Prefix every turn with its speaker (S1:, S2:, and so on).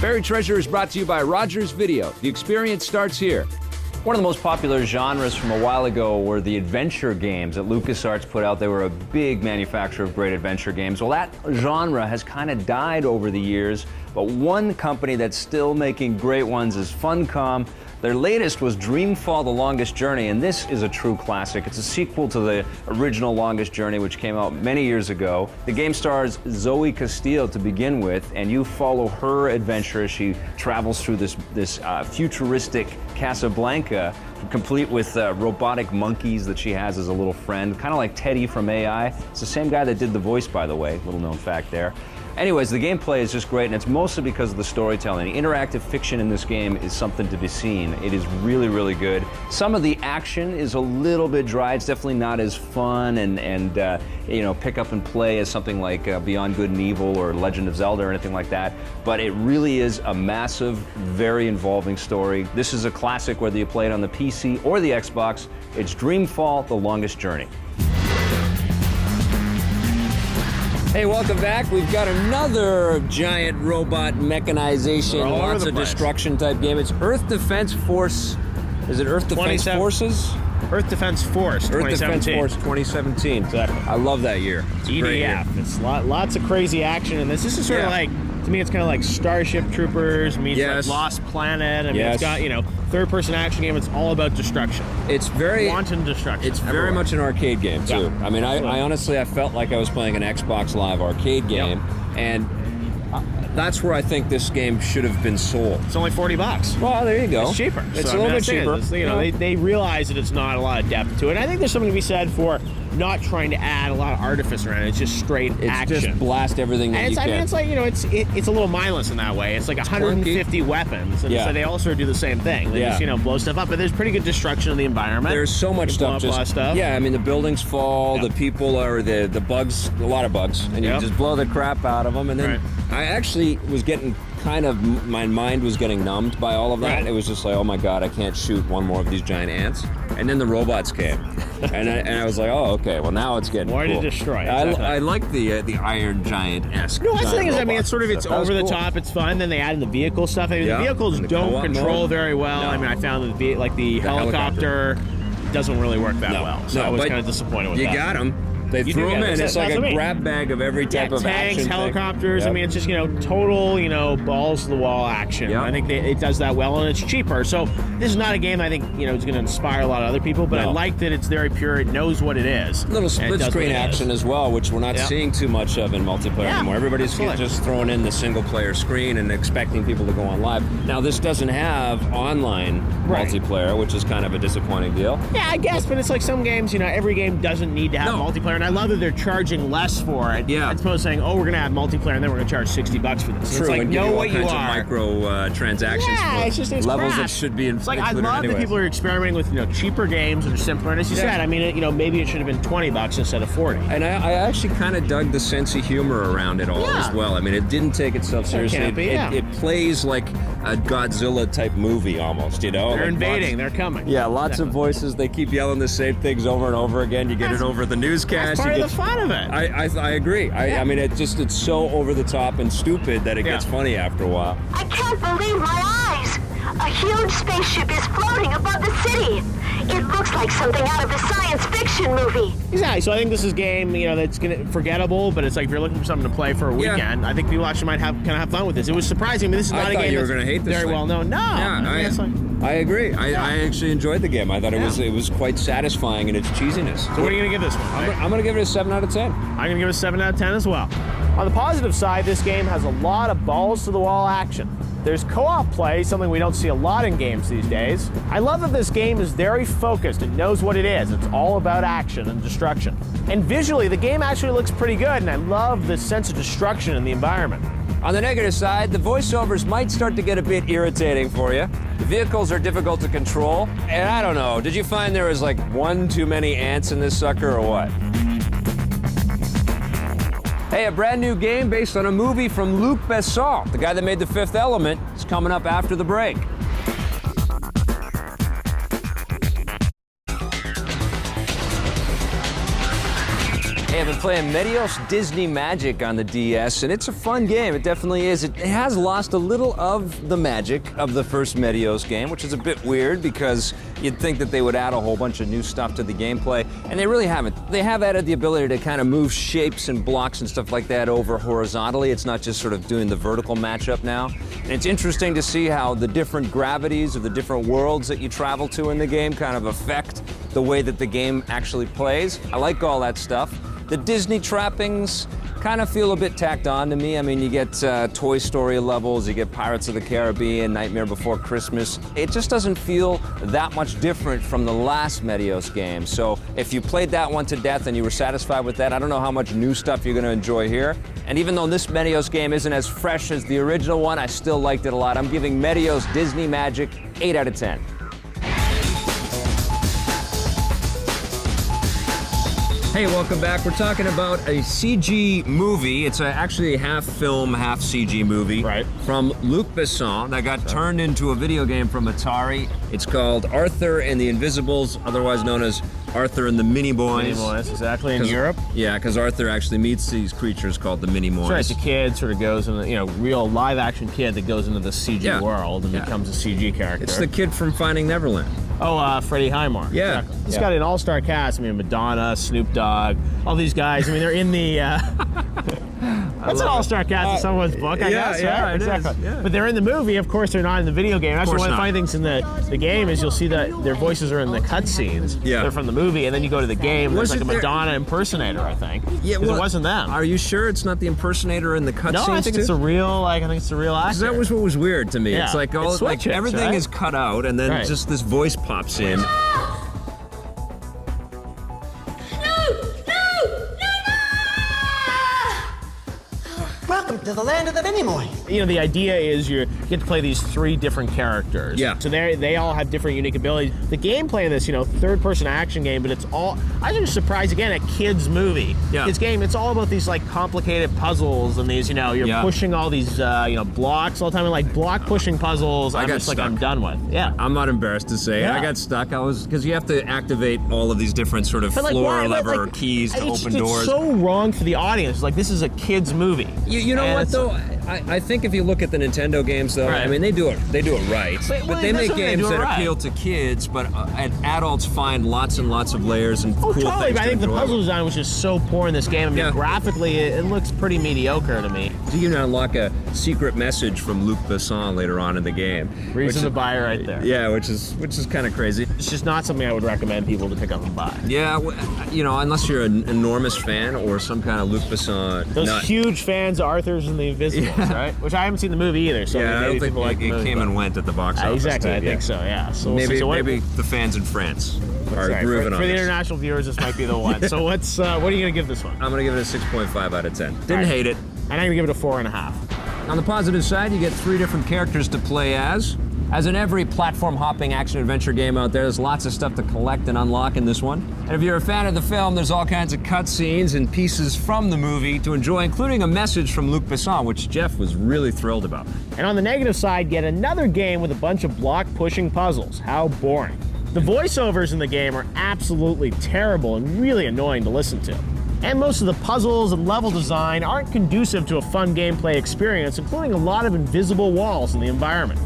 S1: Buried Treasure is brought to you by Rogers Video. The experience starts here.
S2: One of the most popular genres from a while ago were the adventure games that LucasArts put out. They were a big manufacturer of great adventure games. Well, that genre has kind of died over the years, but one company that's still making great ones is Funcom. Their latest was Dreamfall: The Longest Journey, and this is a true classic. It's a sequel to the original Longest Journey, which came out many years ago. The game stars Zoe Castillo to begin with, and you follow her adventure as she travels through this futuristic Casablanca, complete with robotic monkeys that she has as a little friend, kind of like Teddy from AI. It's the same guy that did the voice, by the way, little known fact there. Anyways, the gameplay is just great, and it's mostly because of the storytelling. The interactive fiction in this game is something to be seen. It is really, really good. Some of the action is a little bit dry. It's definitely not as fun and pick up and play as something like Beyond Good and Evil or Legend of Zelda or anything like that. But it really is a massive, very involving story. This is a classic whether you play it on the PC or the Xbox. It's Dreamfall: The Longest Journey. Hey, welcome back. We've got another giant robot mechanization, lots of destruction type game. It's Earth Defense Force. Is it Earth Defense Forces?
S3: Earth Defense Force 2017.
S2: Earth Defense Force 2017.
S3: Exactly.
S2: I love that year. It's
S3: EDF. It's lots of crazy action in this. This is sort of like, to me, it's kind of like Starship Troopers meets like Lost Planet. I mean, it's got, third-person action game. It's all about destruction.
S2: It's very
S3: wanton destruction.
S2: It's very much an arcade game too. Yeah. I mean, I honestly, I felt like I was playing an Xbox Live arcade game, and that's where I think this game should have been sold.
S3: It's only $40.
S2: Well, there you go.
S3: It's cheaper.
S2: It's a little bit cheaper.
S3: They realize that it's not a lot of depth to it. And I think there's something to be said for not trying to add a lot of artifice around it. It's just straight action.
S2: Just blast everything that you can.
S3: I mean, it's like, it's a little mindless in that way. It's like 150 weapons, and so they all sort of do the same thing. They just, blow stuff up, but there's pretty good destruction of the environment.
S2: There's so much stuff. Yeah, I mean, the buildings fall, the people are, the bugs, a lot of bugs, and you just blow the crap out of them, and then I actually was getting my mind was getting numbed by all of that. Right. It was just like, oh my God, I can't shoot one more of these giant ants. And then the robots came, and I was like, oh, okay, well now it's getting
S3: more
S2: cool.
S3: to destroy.
S2: I like the Iron Giant-esque.
S3: No, that's the thing is, I mean, it's sort of it's over the top. It's fun. Then they add in the vehicle stuff. I mean, the vehicles don't control very well. No. I mean, I found that the helicopter doesn't really work that well. So I was kind of disappointed with that.
S2: You got them. They threw them in. It's like a grab bag of every type of
S3: tanks,
S2: action.
S3: Helicopters. I mean, it's just, total, balls to the wall action. Yep. I think it does that well, and it's cheaper. So this is not a game I think, is going to inspire a lot of other people, but I like that it's very pure. It knows what it is.
S2: A little split-screen action as well, which we're not seeing too much of in multiplayer anymore. Everybody's just throwing in the single-player screen and expecting people to go on live. Now, this doesn't have online multiplayer, which is kind of a disappointing deal.
S3: Yeah, I guess, but it's like some games, every game doesn't need to have multiplayer. And I love that they're charging less for it. Yeah. As opposed to saying, oh, we're going to have multiplayer and then we're going to charge $60 for this.
S2: True.
S3: It's like, know what you are.
S2: Micro transactions.
S3: Yeah, it's
S2: levels
S3: crap.
S2: that should be in.
S3: It's like, I love that people are experimenting with cheaper games that are simpler. And as you said, I mean, maybe it should have been $20 instead of $40.
S2: And I actually kind of dug the sense of humor around it all as well. I mean, it didn't take itself seriously. It plays like a Godzilla type movie almost.
S3: They're invading. They're coming.
S2: Yeah, lots of voices. They keep yelling the same things over and over again. You get it over the newscast.
S3: That's part of the fun of it.
S2: I agree. I mean, it's so over the top and stupid that it gets funny after a while.
S4: I can't believe my eyes. A huge spaceship is floating above the city. It looks like something out of a science fiction movie.
S3: Exactly. So I think this is a game, that's forgettable, but it's like if you're looking for something to play for a weekend, I think people actually might have have fun with this. It was surprising. I mean, this is not a game
S2: you were going to hate this
S3: very well known. No.
S2: Yeah, I agree. I actually enjoyed the game. I thought it was quite satisfying in its cheesiness.
S3: So what are you going to give this one?
S2: I'm going to give it a 7 out of 10.
S3: I'm going to give it a 7 out of 10 as well. On the positive side, this game has a lot of balls-to-the-wall action. There's co-op play, something we don't see a lot in games these days. I love that this game is very focused. It knows what it is. It's all about action and destruction. And visually, the game actually looks pretty good, and I love the sense of destruction in the environment.
S2: On the negative side, the voiceovers might start to get a bit irritating for you. The vehicles are difficult to control, and I don't know, did you find there was like one too many ants in this sucker or what? Hey, a brand new game based on a movie from Luc Besson, the guy that made The Fifth Element, is coming up after the break. Hey, I've been playing Medios Disney Magic on the DS, and it's a fun game. It definitely is. It has lost a little of the magic of the first Medios game, which is a bit weird because you'd think that they would add a whole bunch of new stuff to the gameplay, and they really haven't. They have added the ability to kind of move shapes and blocks and stuff like that over horizontally. It's not just sort of doing the vertical matchup now. And it's interesting to see how the different gravities of the different worlds that you travel to in the game kind of affect the way that the game actually plays. I like all that stuff. The Disney trappings kind of feel a bit tacked on to me. I mean, you get Toy Story levels, you get Pirates of the Caribbean, Nightmare Before Christmas. It just doesn't feel that much different from the last Medios game. So if you played that one to death and you were satisfied with that, I don't know how much new stuff you're going to enjoy here. And even though this Medios game isn't as fresh as the original one, I still liked it a lot. I'm giving Medios Disney Magic 8 out of 10. Hey, welcome back. We're talking about a CG movie. It's actually a half film, half CG movie from Luc Besson that got turned into a video game from Atari. It's called Arthur and the Invisibles, otherwise known as Arthur and the Minimoys.
S3: Minimoys, exactly, in Europe.
S2: Yeah, because Arthur actually meets these creatures called the Minimoys.
S3: Right, it's a kid sort of goes in, real live-action kid that goes into the CG world and becomes a CG character.
S2: It's the kid from Finding Neverland.
S3: Oh, Freddie Highmore.
S2: Yeah.
S3: Exactly. It's got an all-star cast. I mean, Madonna, Snoop Dogg, all these guys. I mean, they're in the... That's an all-star cast in someone's book, I guess, right? Exactly. Yeah. But they're in the movie. Of course, they're not in the video game. Actually, one of the funny things in the game is you'll see that their voices are in the cutscenes. Yeah. They're from the movie, and then you go to the game, there's like a Madonna impersonator, I think. Yeah, well, it wasn't them.
S2: Are you sure it's not the impersonator in the cutscenes?
S3: No, I think it's a real, actor.
S2: That was what was weird to me.
S3: Yeah.
S2: It's like everything is cut out, and then just this voice pops in.
S5: Welcome to the land of the Minimoys.
S3: The idea is you get to play these 3 different characters.
S2: Yeah.
S3: So they all have different unique abilities. The gameplay in this, third-person action game, but it's all, I was surprised, again, a kid's movie. Yeah. Kids game, it's all about these, complicated puzzles and these, you're pushing all these, blocks all the time. And, block pushing puzzles, I'm done with. Yeah.
S2: I'm not embarrassed to say I got stuck. Because you have to activate all of these different sort of floor lever keys to open doors.
S3: It's so wrong for the audience. This is a kid's movie.
S2: You know what, though? I think if you look at the Nintendo games, though, I mean, they do it right. But they make games that appeal to kids, but adults find lots and lots of layers and cool things.
S3: But I think the puzzle design was just so poor in this game. I mean, graphically, it looks pretty mediocre to me.
S2: You can unlock a secret message from Luc Besson later on in the game.
S3: Reason to buy right there.
S2: Yeah, which is kind of crazy.
S3: It's just not something I would recommend people to pick up and buy.
S2: Yeah, unless you're an enormous fan or some kind of Luc Besson
S3: Those huge fans of Arthur's and the Invisibles, right? Which I haven't seen the movie either, so
S2: I don't think it came and went at the box office.
S3: Exactly, I think so, yeah. So
S2: maybe the fans in France are grooving on
S3: For the international viewers, this might be the one. So what are you going to give this one?
S2: I'm going to give it a 6.5 out of 10. Didn't hate it.
S3: And I'm going to give it a 4.5.
S2: On the positive side, you get 3 different characters to play as. As in every platform-hopping action-adventure game out there, there's lots of stuff to collect and unlock in this one. And if you're a fan of the film, there's all kinds of cutscenes and pieces from the movie to enjoy, including a message from Luc Besson, which Jeff was really thrilled about.
S3: And on the negative side, yet another game with a bunch of block-pushing puzzles. How boring. The voiceovers in the game are absolutely terrible and really annoying to listen to. And most of the puzzles and level design aren't conducive to a fun gameplay experience, including a lot of invisible walls in the environment.